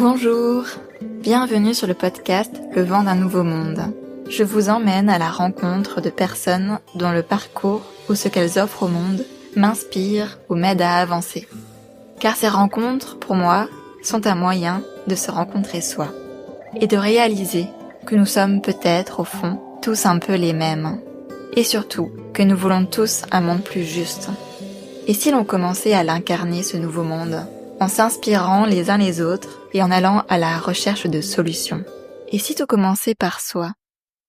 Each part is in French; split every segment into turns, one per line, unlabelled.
Bonjour, bienvenue sur le podcast Le vent d'un nouveau monde. Je vous emmène à la rencontre de personnes dont le parcours ou ce qu'elles offrent au monde m'inspire ou m'aide à avancer. Car ces rencontres, pour moi, sont un moyen de se rencontrer soi et de réaliser que nous sommes peut-être, au fond, tous un peu les mêmes. Et surtout, que nous voulons tous un monde plus juste. Et si l'on commençait à l'incarner, ce nouveau monde, en s'inspirant les uns les autres et en allant à la recherche de solutions? Et si tout commençait par soi?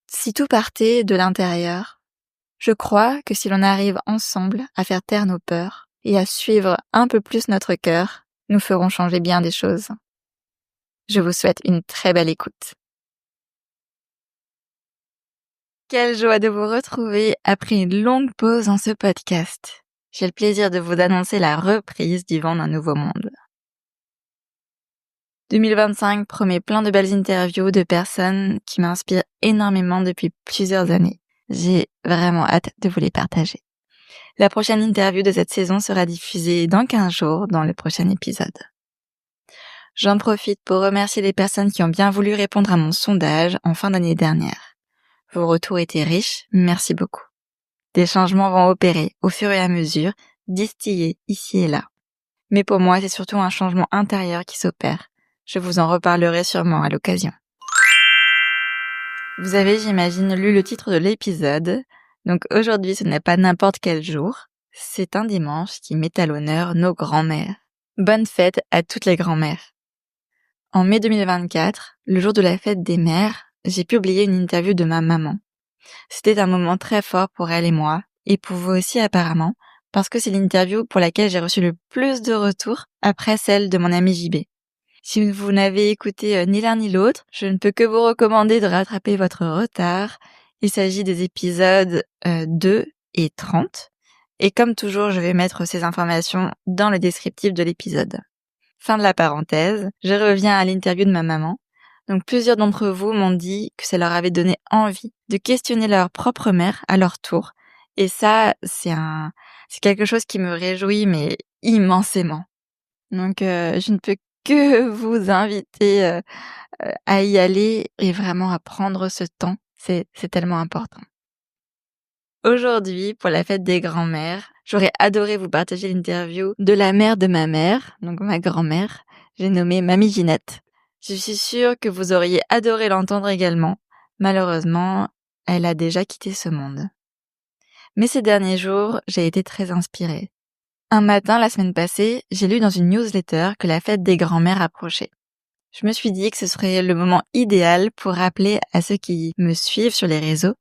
Si tout partait de l'intérieur? Je crois que si l'on arrive ensemble à faire taire nos peurs et à suivre un peu plus notre cœur, nous ferons changer bien des choses. Je vous souhaite une très belle écoute. Quelle joie de vous retrouver après une longue pause dans ce podcast. J'ai le plaisir de vous annoncer la reprise du vent d'un nouveau monde. 2025 promet plein de belles interviews de personnes qui m'inspirent énormément depuis plusieurs années. J'ai vraiment hâte de vous les partager. La prochaine interview de cette saison sera diffusée dans 15 jours dans le prochain épisode. J'en profite pour remercier les personnes qui ont bien voulu répondre à mon sondage en fin d'année dernière. Vos retours étaient riches, merci beaucoup. Des changements vont opérer au fur et à mesure, distillés ici et là. Mais pour moi, c'est surtout un changement intérieur qui s'opère. Je vous en reparlerai sûrement à l'occasion. Vous avez, j'imagine, lu le titre de l'épisode. Donc aujourd'hui, ce n'est pas n'importe quel jour. C'est un dimanche qui met à l'honneur nos grands-mères. Bonne fête à toutes les grands-mères. En mai 2024, le jour de la fête des mères, j'ai publié une interview de ma maman. C'était un moment très fort pour elle et moi, et pour vous aussi apparemment, parce que c'est l'interview pour laquelle j'ai reçu le plus de retours après celle de mon ami JB. Si vous n'avez écouté ni l'un ni l'autre, je ne peux que vous recommander de rattraper votre retard. Il s'agit des épisodes 2 et 30. Et comme toujours, je vais mettre ces informations dans le descriptif de l'épisode. Fin de la parenthèse, je reviens à l'interview de ma maman. Donc plusieurs d'entre vous m'ont dit que ça leur avait donné envie de questionner leur propre mère à leur tour. Et ça, c'est quelque chose qui me réjouit, mais immensément. Donc je ne peux que vous inviter à y aller et vraiment à prendre ce temps. C'est tellement important. Aujourd'hui, pour la fête des grands-mères, j'aurais adoré vous partager l'interview de la mère de ma mère, donc ma grand-mère. J'ai nommé Mamie Ginette. Je suis sûre que vous auriez adoré l'entendre également. Malheureusement, elle a déjà quitté ce monde. Mais ces derniers jours, j'ai été très inspirée. Un matin, la semaine passée, j'ai lu dans une newsletter que la fête des grands-mères approchait. Je me suis dit que ce serait le moment idéal pour rappeler à ceux qui me suivent sur les réseaux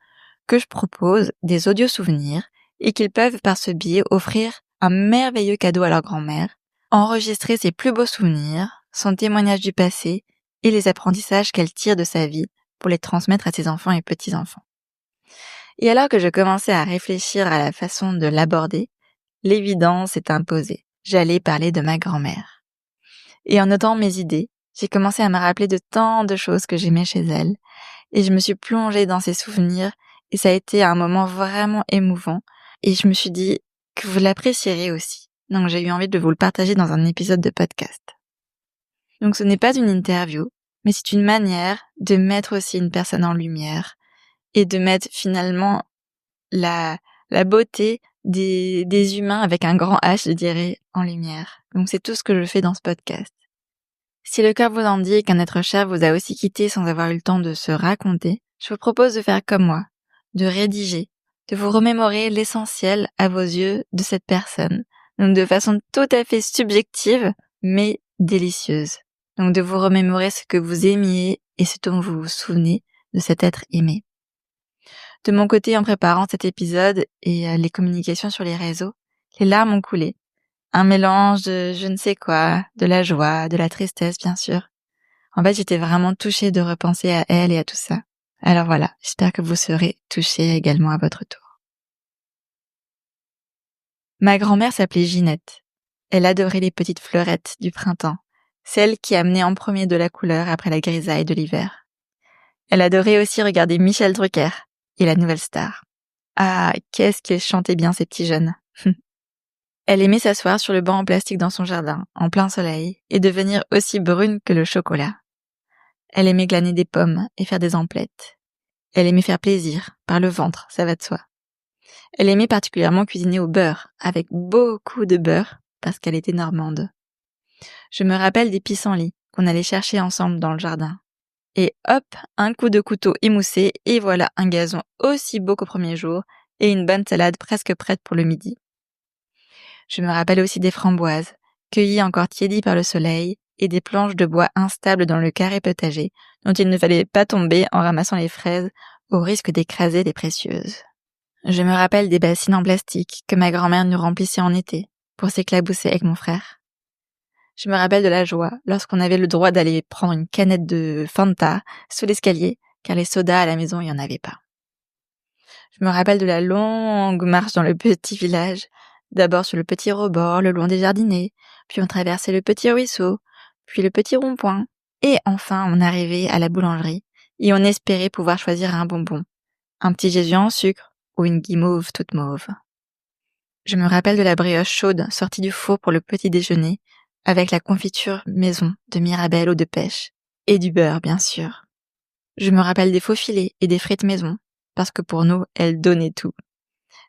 que je propose des audio-souvenirs et qu'ils peuvent par ce biais offrir un merveilleux cadeau à leur grand-mère, enregistrer ses plus beaux souvenirs, son témoignage du passé et les apprentissages qu'elle tire de sa vie pour les transmettre à ses enfants et petits-enfants. Et alors que je commençais à réfléchir à la façon de l'aborder, l'évidence s'est imposée. J'allais parler de ma grand-mère. Et en notant mes idées, j'ai commencé à me rappeler de tant de choses que j'aimais chez elle, et je me suis plongée dans ses souvenirs, et ça a été un moment vraiment émouvant, et je me suis dit que vous l'apprécierez aussi. Donc j'ai eu envie de vous le partager dans un épisode de podcast. Donc ce n'est pas une interview, mais c'est une manière de mettre aussi une personne en lumière, et de mettre finalement la beauté des humains avec un grand H, je dirais, en lumière. Donc c'est tout ce que je fais dans ce podcast. Si le cœur vous en dit qu'un être cher vous a aussi quitté sans avoir eu le temps de se raconter, je vous propose de faire comme moi, de rédiger, de vous remémorer l'essentiel à vos yeux de cette personne, donc de façon tout à fait subjective, mais délicieuse. Donc de vous remémorer ce que vous aimiez et ce dont vous vous souvenez de cet être aimé. De mon côté, en préparant cet épisode et les communications sur les réseaux, les larmes ont coulé. Un mélange de je ne sais quoi, de la joie, de la tristesse bien sûr. En fait, j'étais vraiment touchée de repenser à elle et à tout ça. Alors voilà, j'espère que vous serez touchés également à votre tour. Ma grand-mère s'appelait Ginette. Elle adorait les petites fleurettes du printemps, celles qui amenaient en premier de la couleur après la grisaille de l'hiver. Elle adorait aussi regarder Michel Drucker et la Nouvelle Star. Ah, qu'est-ce qu'ils chantaient bien ces petits jeunes. Elle aimait s'asseoir sur le banc en plastique dans son jardin, en plein soleil, et devenir aussi brune que le chocolat. Elle aimait glaner des pommes et faire des emplettes. Elle aimait faire plaisir, par le ventre, ça va de soi. Elle aimait particulièrement cuisiner au beurre, avec beaucoup de beurre, parce qu'elle était normande. Je me rappelle des pissenlits qu'on allait chercher ensemble dans le jardin. Et hop, un coup de couteau émoussé, et voilà un gazon aussi beau qu'au premier jour, et une bonne salade presque prête pour le midi. Je me rappelle aussi des framboises, cueillies encore tiédies par le soleil, et des planches de bois instables dans le carré potager, dont il ne fallait pas tomber en ramassant les fraises, au risque d'écraser les précieuses. Je me rappelle des bassines en plastique que ma grand-mère nous remplissait en été, pour s'éclabousser avec mon frère. Je me rappelle de la joie lorsqu'on avait le droit d'aller prendre une canette de Fanta sous l'escalier, car les sodas à la maison, il n'y en avait pas. Je me rappelle de la longue marche dans le petit village, d'abord sur le petit rebord, le long des jardinets, puis on traversait le petit ruisseau, puis le petit rond-point, et enfin on arrivait à la boulangerie, et on espérait pouvoir choisir un bonbon, un petit Jésus en sucre ou une guimauve toute mauve. Je me rappelle de la brioche chaude sortie du four pour le petit déjeuner, avec la confiture maison de Mirabelle ou de pêche, et du beurre bien sûr. Je me rappelle des faux filets et des frites maison, parce que pour nous, elle donnait tout.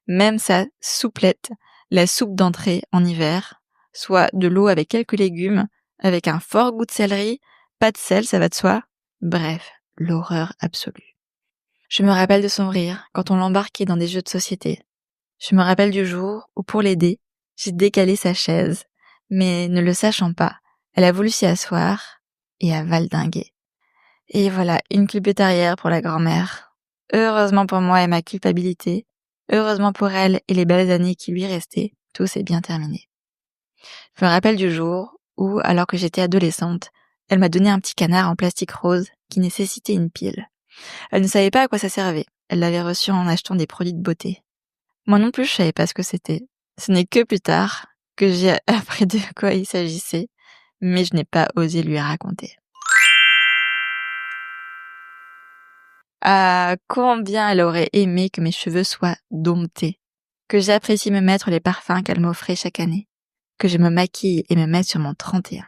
Même sa souplette, la soupe d'entrée en hiver, soit de l'eau avec quelques légumes, avec un fort goût de céleri, pas de sel, ça va de soi. Bref, l'horreur absolue. Je me rappelle de son rire quand on l'embarquait dans des jeux de société. Je me rappelle du jour où, pour l'aider, j'ai décalé sa chaise, mais ne le sachant pas, elle a voulu s'y asseoir et a valdingué. Et voilà, une culbute arrière pour la grand-mère. Heureusement pour moi et ma culpabilité, heureusement pour elle et les belles années qui lui restaient, tout s'est bien terminé. Je me rappelle du jour où, alors que j'étais adolescente, elle m'a donné un petit canard en plastique rose qui nécessitait une pile. Elle ne savait pas à quoi ça servait. Elle l'avait reçu en achetant des produits de beauté. Moi non plus, je savais pas ce que c'était. Ce n'est que plus tard que j'ai appris de quoi il s'agissait, mais je n'ai pas osé lui raconter. Ah, combien elle aurait aimé que mes cheveux soient domptés, que j'apprécie me mettre les parfums qu'elle m'offrait chaque année, que je me maquille et me mette sur mon 31.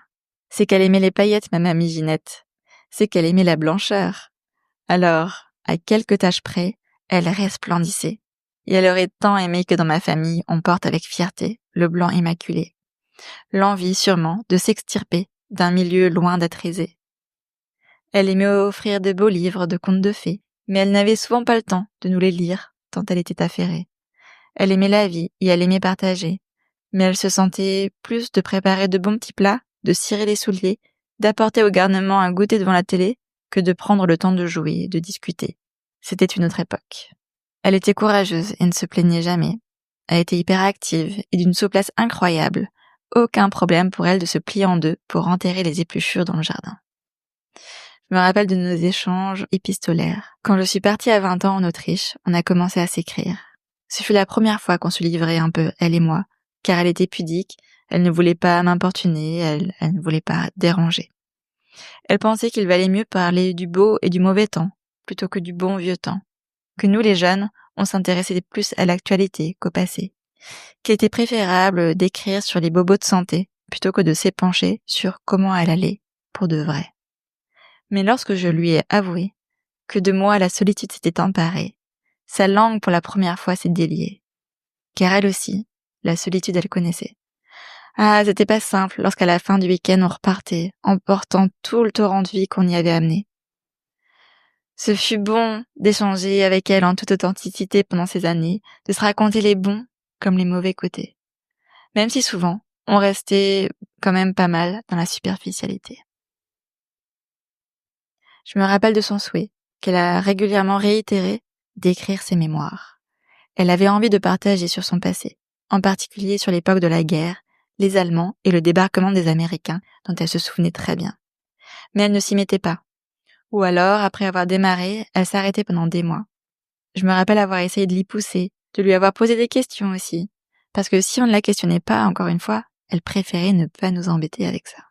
C'est qu'elle aimait les paillettes, ma mamie Ginette. C'est qu'elle aimait la blancheur. Alors, à quelques taches près, elle resplendissait. Et elle aurait tant aimé que dans ma famille, on porte avec fierté le blanc immaculé. L'envie, sûrement, de s'extirper d'un milieu loin d'être aisé. Elle aimait offrir de beaux livres de contes de fées, mais elle n'avait souvent pas le temps de nous les lire, tant elle était affairée. Elle aimait la vie et elle aimait partager, mais elle se sentait plus de préparer de bons petits plats, de cirer les souliers, d'apporter au garnement un goûter devant la télé, que de prendre le temps de jouer, de discuter. C'était une autre époque. Elle était courageuse et ne se plaignait jamais. Elle était hyperactive et d'une souplesse incroyable. Aucun problème pour elle de se plier en deux pour enterrer les épluchures dans le jardin. Je me rappelle de nos échanges épistolaires. Quand je suis partie à 20 ans en Autriche, on a commencé à s'écrire. Ce fut la première fois qu'on se livrait un peu, elle et moi, car elle était pudique, elle ne voulait pas m'importuner, elle ne voulait pas déranger. Elle pensait qu'il valait mieux parler du beau et du mauvais temps, plutôt que du bon vieux temps. Que nous, les jeunes, on s'intéressait plus à l'actualité qu'au passé. Qu'il était préférable d'écrire sur les bobos de santé, plutôt que de s'épancher sur comment elle allait, pour de vrai. Mais lorsque je lui ai avoué que de moi la solitude s'était emparée, sa langue pour la première fois s'est déliée. Car elle aussi, la solitude elle connaissait. Ah, c'était pas simple lorsqu'à la fin du week-end on repartait, emportant tout le torrent de vie qu'on y avait amené. Ce fut bon d'échanger avec elle en toute authenticité pendant ces années, de se raconter les bons comme les mauvais côtés. Même si souvent, on restait quand même pas mal dans la superficialité. Je me rappelle de son souhait, qu'elle a régulièrement réitéré, d'écrire ses mémoires. Elle avait envie de partager sur son passé, en particulier sur l'époque de la guerre, les Allemands et le débarquement des Américains, dont elle se souvenait très bien. Mais elle ne s'y mettait pas. Ou alors, après avoir démarré, elle s'arrêtait pendant des mois. Je me rappelle avoir essayé de l'y pousser, de lui avoir posé des questions aussi. Parce que si on ne la questionnait pas, encore une fois, elle préférait ne pas nous embêter avec ça.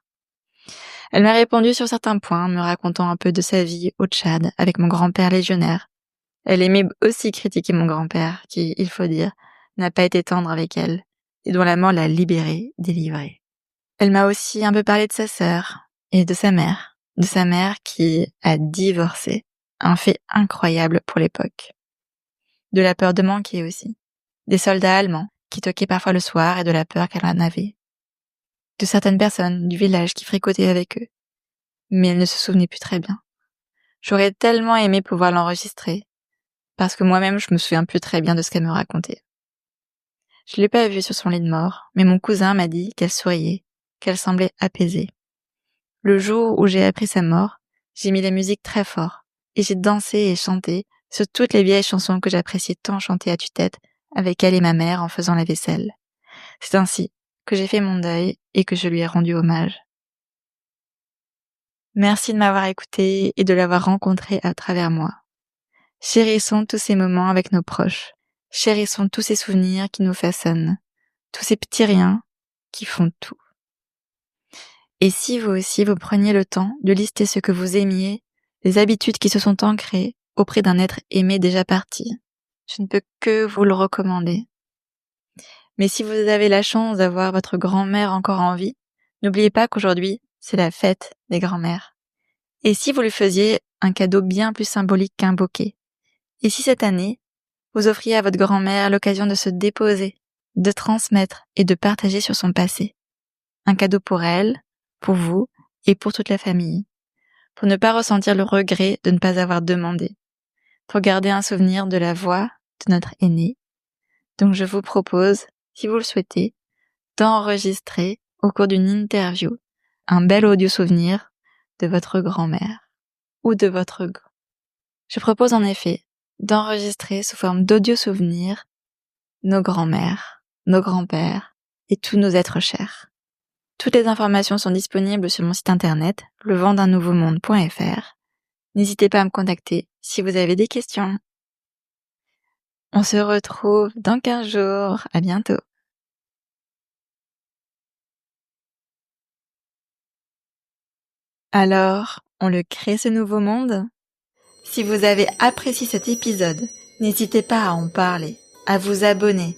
Elle m'a répondu sur certains points, me racontant un peu de sa vie au Tchad, avec mon grand-père légionnaire. Elle aimait aussi critiquer mon grand-père, qui, il faut dire, n'a pas été tendre avec elle, et dont la mort l'a libérée, délivrée. Elle m'a aussi un peu parlé de sa sœur et de sa mère qui a divorcé, un fait incroyable pour l'époque. De la peur de manquer aussi, des soldats allemands qui toquaient parfois le soir et de la peur qu'elle en avait, de certaines personnes du village qui fricotaient avec eux, mais elle ne se souvenait plus très bien. J'aurais tellement aimé pouvoir l'enregistrer, parce que moi-même je me souviens plus très bien de ce qu'elle me racontait. Je l'ai pas vue sur son lit de mort, mais mon cousin m'a dit qu'elle souriait, qu'elle semblait apaisée. Le jour où j'ai appris sa mort, j'ai mis la musique très fort, et j'ai dansé et chanté sur toutes les vieilles chansons que j'appréciais tant chanter à tue-tête avec elle et ma mère en faisant la vaisselle. C'est ainsi que j'ai fait mon deuil et que je lui ai rendu hommage. Merci de m'avoir écouté et de l'avoir rencontré à travers moi. Chérissons tous ces moments avec nos proches. Chérissons tous ces souvenirs qui nous façonnent. Tous ces petits riens qui font tout. Et si vous aussi vous preniez le temps de lister ce que vous aimiez, les habitudes qui se sont ancrées auprès d'un être aimé déjà parti, je ne peux que vous le recommander. Mais si vous avez la chance d'avoir votre grand-mère encore en vie, n'oubliez pas qu'aujourd'hui, c'est la fête des grands-mères. Et si vous lui faisiez un cadeau bien plus symbolique qu'un bouquet? Et si cette année, vous offriez à votre grand-mère l'occasion de se déposer, de transmettre et de partager sur son passé? Un cadeau pour elle, pour vous et pour toute la famille. Pour ne pas ressentir le regret de ne pas avoir demandé. Pour garder un souvenir de la voix de notre aîné. Donc je vous propose, si vous le souhaitez, d'enregistrer au cours d'une interview un bel audio souvenir de votre grand-mère ou de votre grand. Je propose en effet d'enregistrer sous forme d'audio souvenir nos grands-mères, nos grands-pères et tous nos êtres chers. Toutes les informations sont disponibles sur mon site internet leventd'unnouveaumonde.fr. N'hésitez pas à me contacter si vous avez des questions. On se retrouve dans 15 jours. À bientôt. Alors, on le crée ce nouveau monde? Si vous avez apprécié cet épisode, n'hésitez pas à en parler, à vous abonner,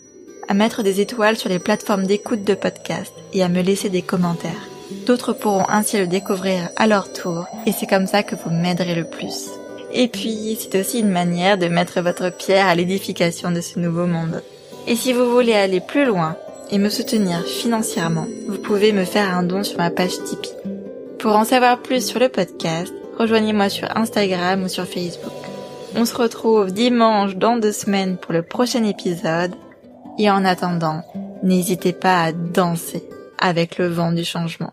à mettre des étoiles sur les plateformes d'écoute de podcast et à me laisser des commentaires. D'autres pourront ainsi le découvrir à leur tour et c'est comme ça que vous m'aiderez le plus. Et puis, c'est aussi une manière de mettre votre pierre à l'édification de ce nouveau monde. Et si vous voulez aller plus loin et me soutenir financièrement, vous pouvez me faire un don sur ma page Tipeee. Pour en savoir plus sur le podcast, rejoignez-moi sur Instagram ou sur Facebook. On se retrouve dimanche dans 2 semaines pour le prochain épisode. Et en attendant, n'hésitez pas à danser avec le vent du changement.